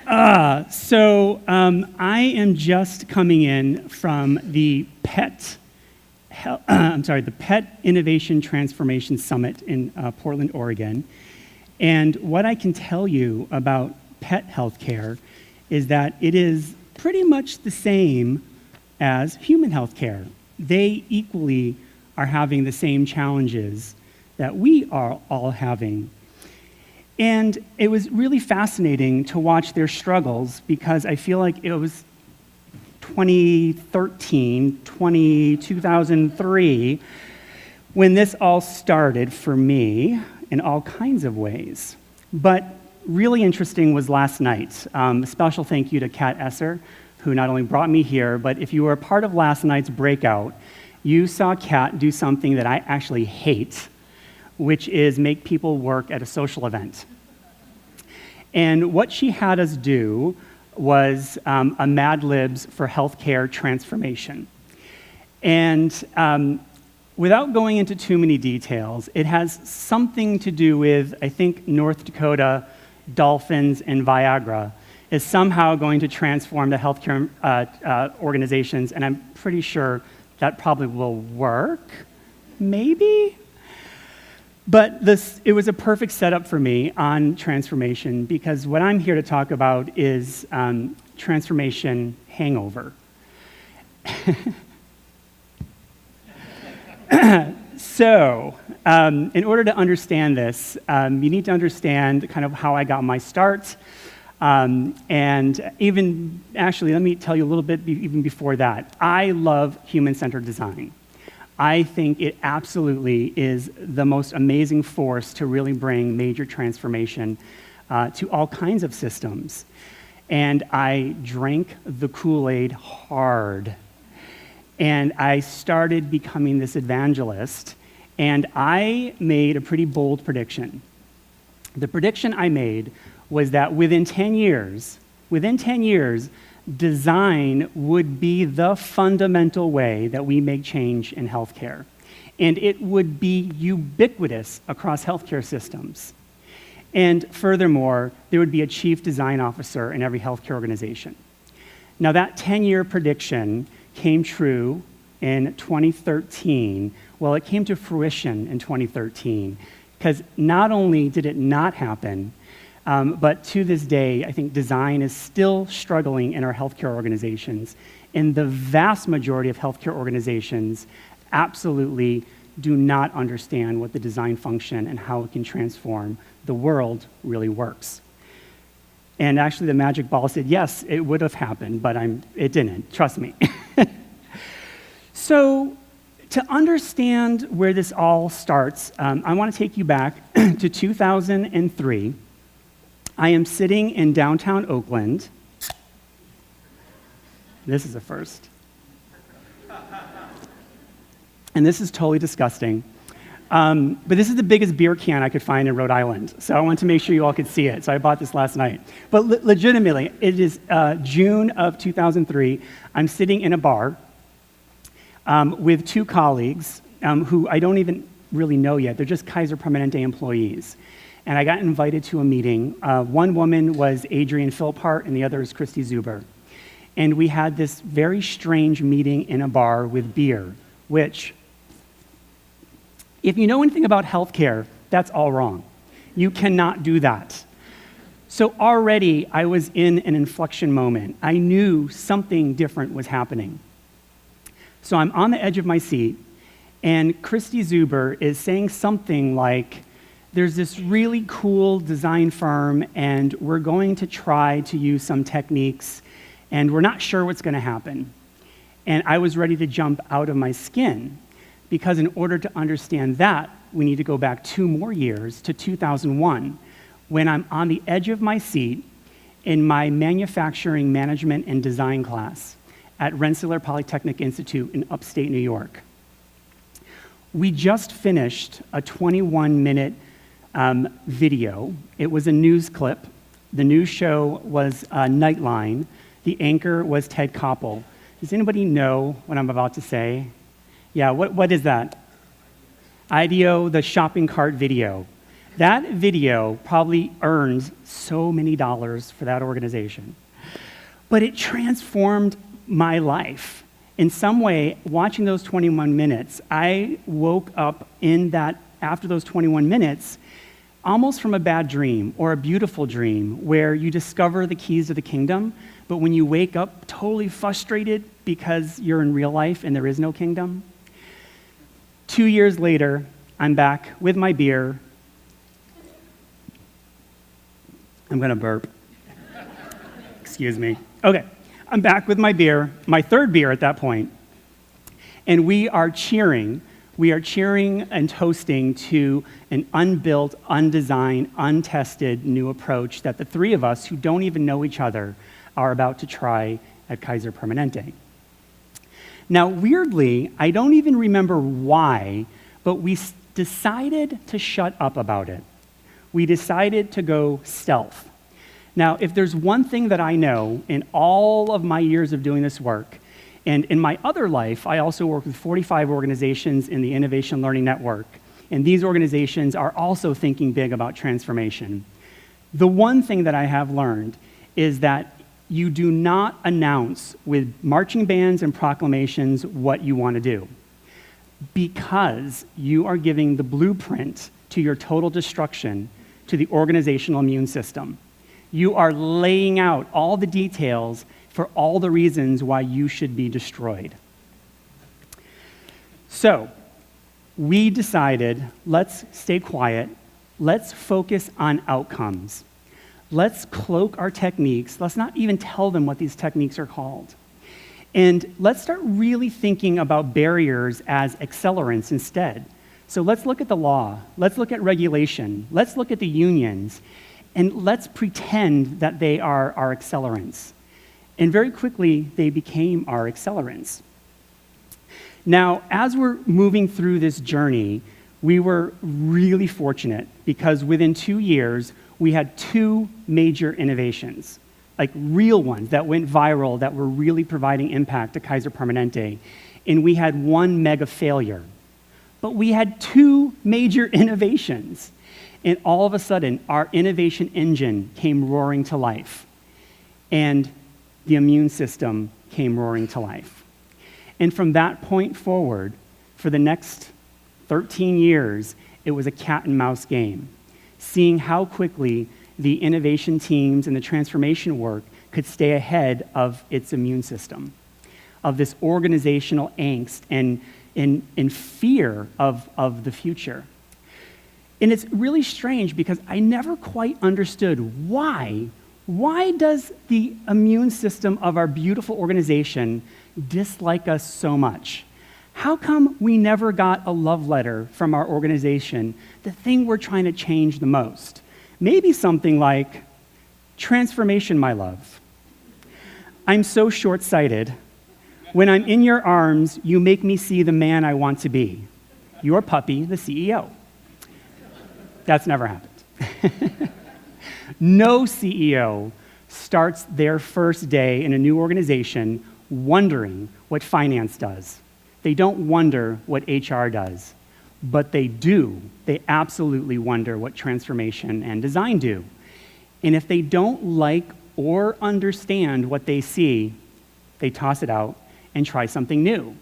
I am just coming in from the the Pet Innovation Transformation Summit in Portland, Oregon. And what I can tell you about pet healthcare is that it is pretty much the same as human healthcare. They equally are having the same challenges that we are all having. And it was really fascinating to watch their struggles because I feel like it was 2003, when this all started for me in all kinds of ways. But really interesting was last night. A special thank you to Kat Esser, who not only brought me here, but if you were a part of last night's breakout, you saw Kat do something that I actually hate, which is make people work at a social event. And what she had us do was a Mad Libs for healthcare transformation. And without going into too many details, it has something to do with, I think, North Dakota, dolphins, and Viagra is somehow going to transform the healthcare organizations, and I'm pretty sure that probably will work, maybe? But it was a perfect setup for me on transformation because what I'm here to talk about is transformation hangover. So, in order to understand this, you need to understand kind of how I got my start. And even, actually, let me tell you a little bit even before that. I love human-centered design. I think it absolutely is the most amazing force to really bring major transformation to all kinds of systems. And I drank the Kool-Aid hard. And I started becoming this evangelist, and I made a pretty bold prediction. The prediction I made was that within 10 years, design would be the fundamental way that we make change in healthcare. And it would be ubiquitous across healthcare systems. And furthermore, there would be a chief design officer in every healthcare organization. Now that 10-year prediction came true in 2013. Well, it came to fruition in 2013, because not only did it not happen, but to this day, I think design is still struggling in our healthcare organizations. And the vast majority of healthcare organizations absolutely do not understand what the design function and how it can transform the world really works. And actually, the magic ball said, yes, it would have happened, but it didn't, trust me. So, to understand where this all starts, I want to take you back to 2003. I am sitting in downtown Oakland. This is a first. And this is totally disgusting. But this is the biggest beer can I could find in Rhode Island. So I wanted to make sure you all could see it. So I bought this last night. But legitimately, it is June of 2003. I'm sitting in a bar with two colleagues who I don't even really know yet. They're just Kaiser Permanente employees. And I got invited to a meeting. One woman was Adrienne Philpart, and the other is Christy Zuber. And we had this very strange meeting in a bar with beer, which, if you know anything about healthcare, that's all wrong. You cannot do that. So already I was in an inflection moment. I knew something different was happening. So I'm on the edge of my seat, and Christy Zuber is saying something like, there's this really cool design firm, and we're going to try to use some techniques, and we're not sure what's going to happen. And I was ready to jump out of my skin, because in order to understand that, we need to go back 2 more years to 2001, when I'm on the edge of my seat in my manufacturing management and design class at Rensselaer Polytechnic Institute in upstate New York. We just finished a 21-minute video. It was a news clip. The news show was Nightline. The anchor was Ted Koppel. Does anybody know what I'm about to say? Yeah, what is that? IDEO, the shopping cart video. That video probably earned so many dollars for that organization. But it transformed my life. In some way, watching those 21 minutes, I woke up after those 21 minutes, almost from a bad dream or a beautiful dream where you discover the keys to the kingdom, but when you wake up totally frustrated because you're in real life and there is no kingdom. 2 years later, I'm back with my beer. I'm going to burp. Excuse me. Okay, I'm back with my beer, my third beer at that point, and we are cheering and toasting to an unbuilt, undesigned, untested new approach that the three of us who don't even know each other are about to try at Kaiser Permanente. Now, weirdly, I don't even remember why, but we decided to shut up about it. We decided to go stealth. Now, if there's one thing that I know in all of my years of doing this work, and in my other life, I also work with 45 organizations in the Innovation Learning Network, and these organizations are also thinking big about transformation. The one thing that I have learned is that you do not announce with marching bands and proclamations what you want to do, because you are giving the blueprint to your total destruction to the organizational immune system. You are laying out all the details for all the reasons why you should be destroyed. So, we decided, let's stay quiet, let's focus on outcomes. Let's cloak our techniques, let's not even tell them what these techniques are called. And let's start really thinking about barriers as accelerants instead. So let's look at the law, let's look at regulation, let's look at the unions, and let's pretend that they are our accelerants. And very quickly, they became our accelerants. Now, as we're moving through this journey, we were really fortunate because within 2 years, we had 2 major innovations, like real ones that went viral, that were really providing impact to Kaiser Permanente. And we had 1 mega failure. But we had 2 major innovations. And all of a sudden, our innovation engine came roaring to life. And the immune system came roaring to life. And from that point forward, for the next 13 years, it was a cat and mouse game, seeing how quickly the innovation teams and the transformation work could stay ahead of its immune system, of this organizational angst and fear of the future. And it's really strange because I never quite understood why. Why does the immune system of our beautiful organization dislike us so much? How come we never got a love letter from our organization, the thing we're trying to change the most? Maybe something like, transformation, my love. I'm so short-sighted. When I'm in your arms, you make me see the man I want to be. Your puppy, the CEO. That's never happened. No CEO starts their first day in a new organization wondering what finance does. They don't wonder what HR does, but they do. They absolutely wonder what transformation and design do. And if they don't like or understand what they see, they toss it out and try something new.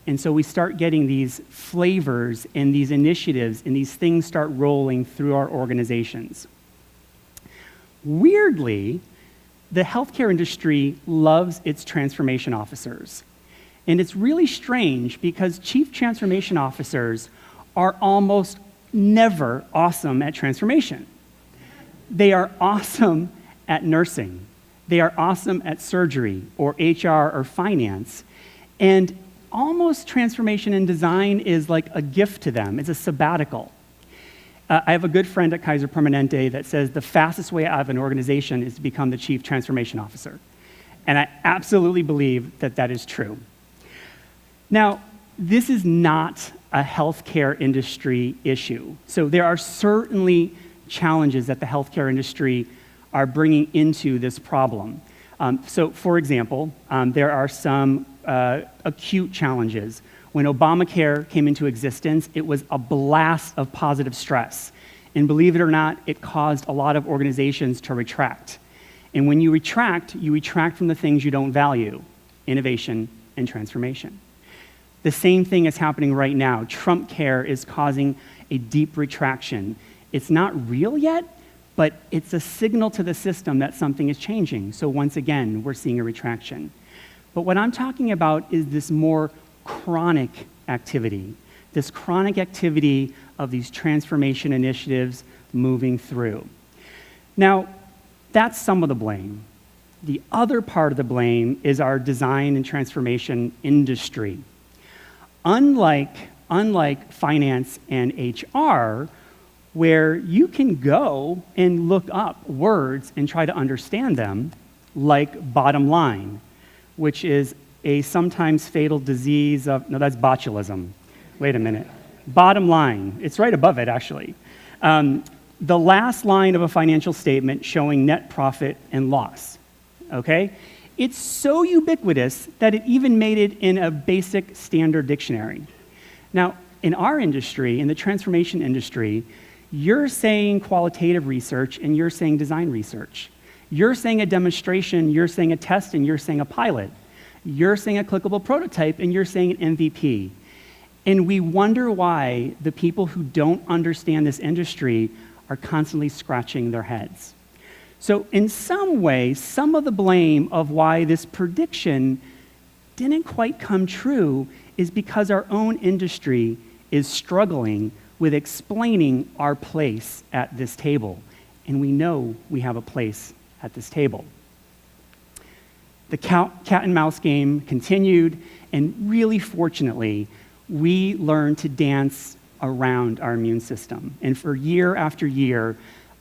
And so we start getting these flavors and these initiatives and these things start rolling through our organizations. Weirdly, the healthcare industry loves its transformation officers. And it's really strange because chief transformation officers are almost never awesome at transformation. They are awesome at nursing. They are awesome at surgery or HR or finance. And almost transformation and design is like a gift to them. It's a sabbatical. I have a good friend at Kaiser Permanente that says the fastest way out of an organization is to become the chief transformation officer. And I absolutely believe that that is true. Now, this is not a healthcare industry issue. So there are certainly challenges that the healthcare industry are bringing into this problem. So, for example, there are some acute challenges. When Obamacare came into existence, it was a blast of positive stress. And believe it or not, it caused a lot of organizations to retract. And when you retract from the things you don't value, innovation and transformation. The same thing is happening right now. Trump Care is causing a deep retraction. It's not real yet, but it's a signal to the system that something is changing. So once again, we're seeing a retraction. But what I'm talking about is this more chronic activity, this chronic activity of these transformation initiatives moving through. Now, that's some of the blame. The other part of the blame is our design and transformation industry. Unlike finance and HR, where you can go and look up words and try to understand them, like bottom line, which is a sometimes fatal disease of, no, that's botulism. Wait a minute. Bottom line, it's right above it, actually. The last line of a financial statement showing net profit and loss, okay? It's so ubiquitous that it even made it in a basic standard dictionary. Now, in our industry, in the transformation industry, you're saying qualitative research and you're saying design research. You're saying a demonstration, you're saying a test, and you're saying a pilot. You're saying a clickable prototype, and you're saying an MVP. And we wonder why the people who don't understand this industry are constantly scratching their heads. So in some way, some of the blame of why this prediction didn't quite come true is because our own industry is struggling with explaining our place at this table. And we know we have a place at this table. The cat and mouse game continued, and really fortunately, we learned to dance around our immune system. And for year after year,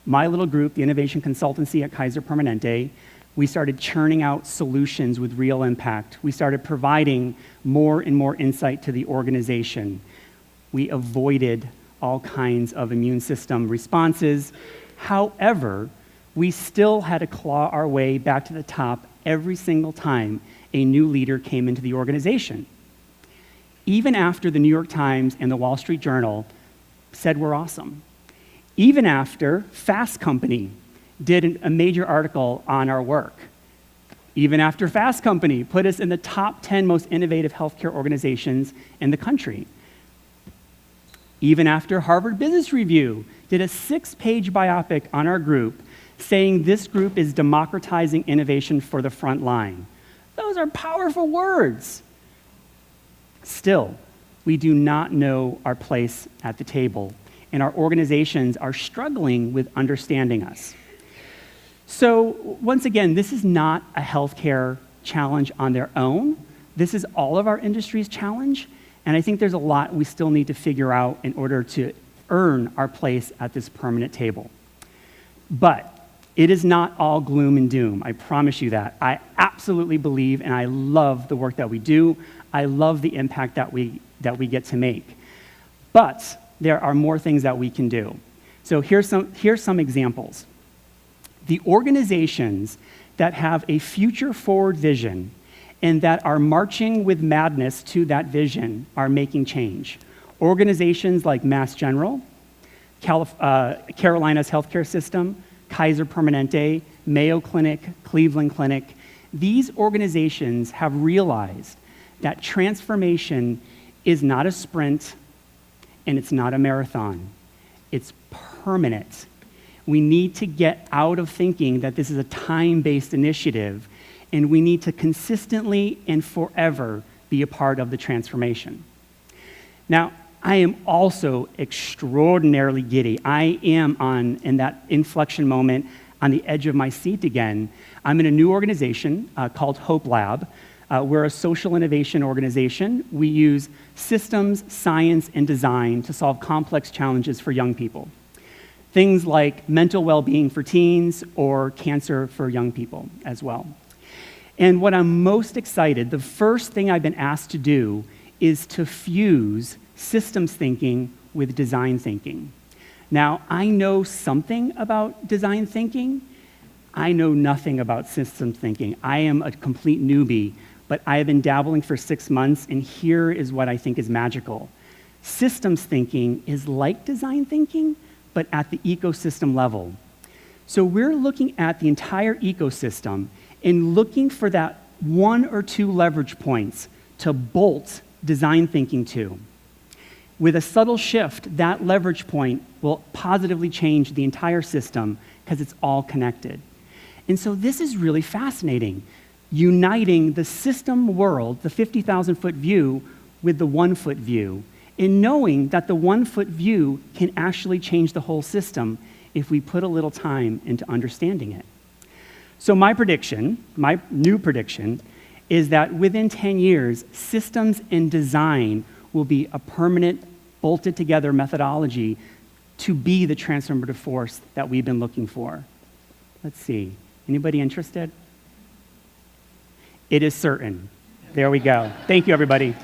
my little group, the Innovation Consultancy at Kaiser Permanente, we started churning out solutions with real impact. We started providing more and more insight to the organization. We avoided all kinds of immune system responses. However, we still had to claw our way back to the top every single time a new leader came into the organization. Even after the New York Times and the Wall Street Journal said we're awesome. Even after Fast Company did a major article on our work. Even after Fast Company put us in the top 10 most innovative healthcare organizations in the country. Even after Harvard Business Review did a 6-page biopic on our group saying this group is democratizing innovation for the front line. Those are powerful words. Still, we do not know our place at the table, and our organizations are struggling with understanding us. So once again, this is not a healthcare challenge on their own. This is all of our industry's challenge, and I think there's a lot we still need to figure out in order to earn our place at this permanent table. But it is not all gloom and doom, I promise you that. I absolutely believe and I love the work that we do. I love the impact that we get to make. But there are more things that we can do. So here's some examples. The organizations that have a future-forward vision and that are marching with madness to that vision are making change. Organizations like Mass General, Carolina's healthcare system, Kaiser Permanente, Mayo Clinic, Cleveland Clinic, these organizations have realized that transformation is not a sprint and it's not a marathon. It's permanent. We need to get out of thinking that this is a time-based initiative, and we need to consistently and forever be a part of the transformation. Now, I am also extraordinarily giddy. I am in that inflection moment on the edge of my seat again. I'm in a new organization called Hope Lab. We're a social innovation organization. We use systems, science, and design to solve complex challenges for young people. Things like mental well-being for teens or cancer for young people as well. And what I'm most excited, the first thing I've been asked to do is to fuse systems thinking with design thinking. Now, I know something about design thinking. I know nothing about systems thinking. I am a complete newbie, but I have been dabbling for 6 months, and here is what I think is magical. Systems thinking is like design thinking, but at the ecosystem level. So we're looking at the entire ecosystem and looking for that 1 or 2 leverage points to bolt design thinking to. With a subtle shift, that leverage point will positively change the entire system because it's all connected. And so this is really fascinating, uniting the system world, the 50,000-foot view, with the 1-foot view, and knowing that the 1-foot view can actually change the whole system if we put a little time into understanding it. So my prediction, my new prediction, is that within 10 years, systems and design will be a permanent, bolted together methodology to be the transformative force that we've been looking for. Let's see, anybody interested? It is certain. There we go. Thank you, everybody.